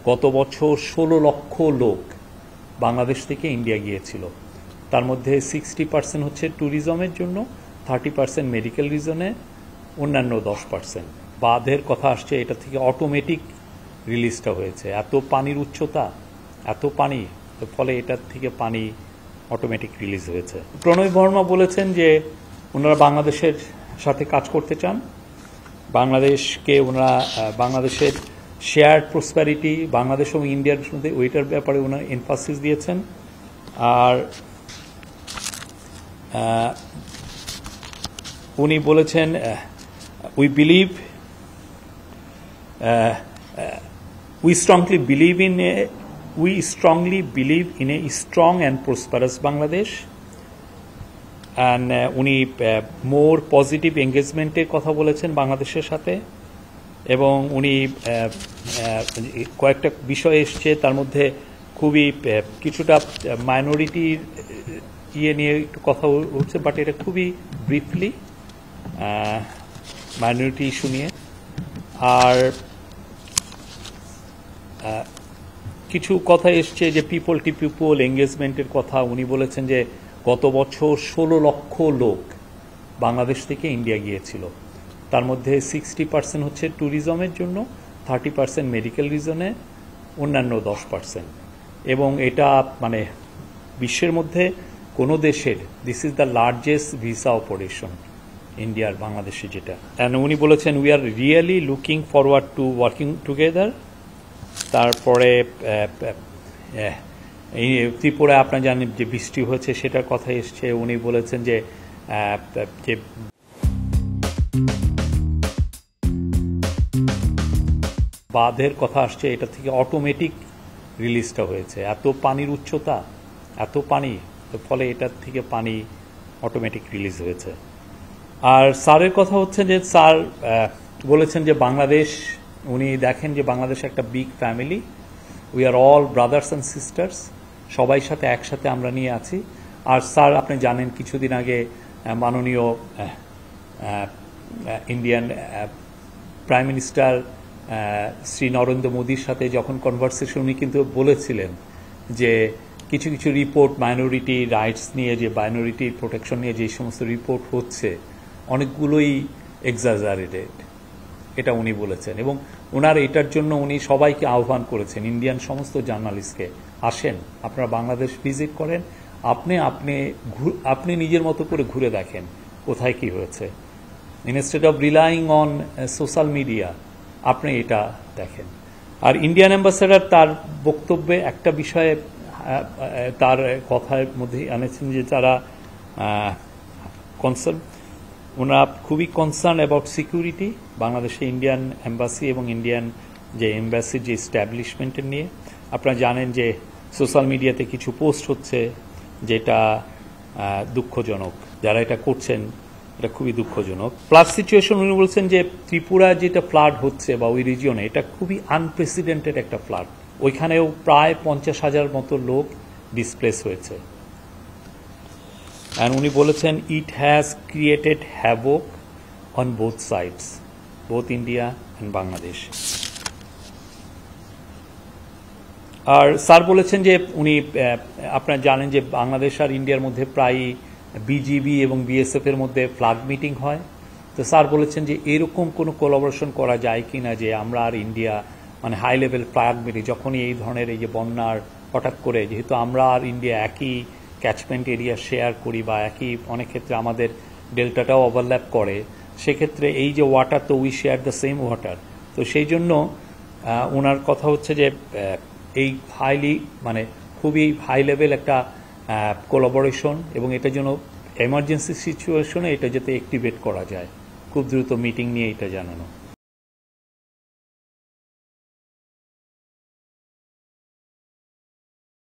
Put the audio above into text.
গত বছর 16 লক্ষ লোক বাংলাদেশ থেকে ইন্ডিয়া গিয়েছিল। তার মধ্যে 60% হচ্ছে ট্যুরিজমের জন্য, 30% মেডিকেল রিজনে, অন্যান্য 10%। বাঁধের কথা আসছে, এটা থেকে অটোমেটিক রিলিজটা হয়েছে। এত পানির উচ্চতা, এত পানি, ফলে এটার থেকে পানি অটোমেটিক রিলিজ হয়েছে। প্রণয় বর্মা বলেছেন যে ওনারা বাংলাদেশের সাথে কাজ করতে চান, বাংলাদেশকে ওনারা বাংলাদেশের শেয়ার্ড প্রসপ্যারিটি বাংলাদেশ এবং ইন্ডিয়ার মধ্যে ওইটার ব্যাপারে ওনারা এমফাসিস দিয়েছেন। আর উনি বলেছেন we strongly believe in a strong and prosperous Bangladesh, and উনি মোর পজিটিভ এঙ্গেজমেন্টের কথা বলেছেন বাংলাদেশের সাথে। এবং উনি কয়েকটা বিষয় এসছে, তার মধ্যে খুবই কিছুটা মাইনরিটির নিয়ে একটু কথা উঠছে, বাট এটা খুবই ব্রিফলি মাইনরিটি ইস্যু নিয়ে। আর কিছু কথা এসছে যে পিপল টু পিপল এঙ্গেজমেন্টের কথা। উনি বলেছেন যে গত বছর 16 লক্ষ লোক বাংলাদেশ থেকে ইন্ডিয়া গিয়েছিল। তার মধ্যে 60% হচ্ছে ট্যুরিজমের জন্য, 30% মেডিকেল রিজনে, অন্যান্য 10%। এবং এটা মানে বিশ্বের মধ্যে কোনো দেশের this is the largest visa operation ইন্ডিয়ার বাংলাদেশে যেটা। অ্যান্ড উনি বলেছেন we are really looking forward to working together. তারপরে এই ত্রিপুরায় আপনারা জানেন যে বৃষ্টি হয়েছে, সেটার কথা এসছে। উনি বলেছেন যে বাঁধের কথা আসছে, এটা থেকে অটোমেটিক রিলিজটা হয়েছে। এত পানির উচ্চতা, এত পানি, ফলে এটার থেকে পানি অটোমেটিক রিলিজ হয়েছে। আর স্যারের কথা হচ্ছে যে স্যার বলেছেন যে বাংলাদেশ, উনি দেখেন যে বাংলাদেশ একটা big family, we are all brothers and sisters, সবাই সাথে একসাথে আমরা নিয়ে আছি। আর স্যার আপনি জানেন কিছুদিন আগে মাননীয় Indian prime minister Shri Narendra মোদীর সাথে যখন কনভারসেশন, উনি কিন্তু বলেছিলেন যে কিছু কিছু রিপোর্ট মাইনরিটি রাইটস নিয়ে, যে মাইনরিটি প্রোটেকশন নিয়ে যে সমস্ত রিপোর্ট হচ্ছে, অনেকগুলোই এক্সাজারেটেড, এটা উনি বলেছেন। এবং ওনার এটার জন্য উনি সবাইকে আহ্বান করেছেন, ইন্ডিয়ান সমস্ত জার্নালিস্টকে, আসেন আপনারা বাংলাদেশ ভিজিট করেন, আপনি নিজের মতো করে ঘুরে দেখেন কোথায় কি হয়েছে, instead of relying on social media, আপনি এটা দেখেন। আর ইন্ডিয়ান অ্যাম্বাসেডার তার বক্তব্যে একটা বিষয়ে তার কথার মধ্যে আনেছেন যে তারা ওনারা খুবই কনসার্ন অ্যাবাউট সিকিউরিটি বাংলাদেশে ইন্ডিয়ান এম্বাসি এবং ইন্ডিয়ান যে এম্বাসির যে এস্টাবলিশমেন্টের নিয়ে। আপনারা জানেন যে সোশ্যাল মিডিয়াতে কিছু পোস্ট হচ্ছে যেটা দুঃখজনক, যারা এটা করছেন এটা খুবই দুঃখজনক। প্লাস সিচুয়েশন, উনি বলছেন যে ত্রিপুরা যেটা ফ্লাড হচ্ছে বা ওই রিজিয়নে, এটা খুবই আনপ্রেসিডেন্টেড একটা ফ্লাড। ওইখানেও প্রায় 50,000 মতো লোক ডিসপ্লেস হয়েছে। And উনি বলেছেন it has created havoc on both sides, both India and Bangladesh. আর স্যার বলেছেন যে উনি আপনারা জানেন যে বাংলাদেশ আর ইন্ডিয়ার মধ্যে প্রায় বিজিবি এবং বিএসএফ এর মধ্যে ফ্ল্যাগ মিটিং হয়। তো স্যার বলেছেন যে এরকম কোনো কোলাবোরেশন করা যায় কি না, যে আমরা আর ইন্ডিয়া মানে হাই লেভেল ফ্ল্যাগ মিটিং, যখনই এই ধরনের এই যে বন্যার হঠাৎ করে, যেহেতু আমরা আর ইন্ডিয়া একই ক্যাচমেন্ট এরিয়া শেয়ার করি বা একই অনেক ক্ষেত্রে আমাদের ডেল্টাটাও ওভারল্যাপ করে, সেক্ষেত্রে এই যে ওয়াটার, তো we share the same water. তো সেই জন্য ওনার কথা হচ্ছে যে এই মানে খুবই হাই লেভেল একটা কোলাবোরেশন, এবং এটার জন্য এমার্জেন্সি সিচুয়েশনে এটা যাতে অ্যাক্টিভেট করা যায়, খুব দ্রুত মিটিং নিয়ে এটা জানানো।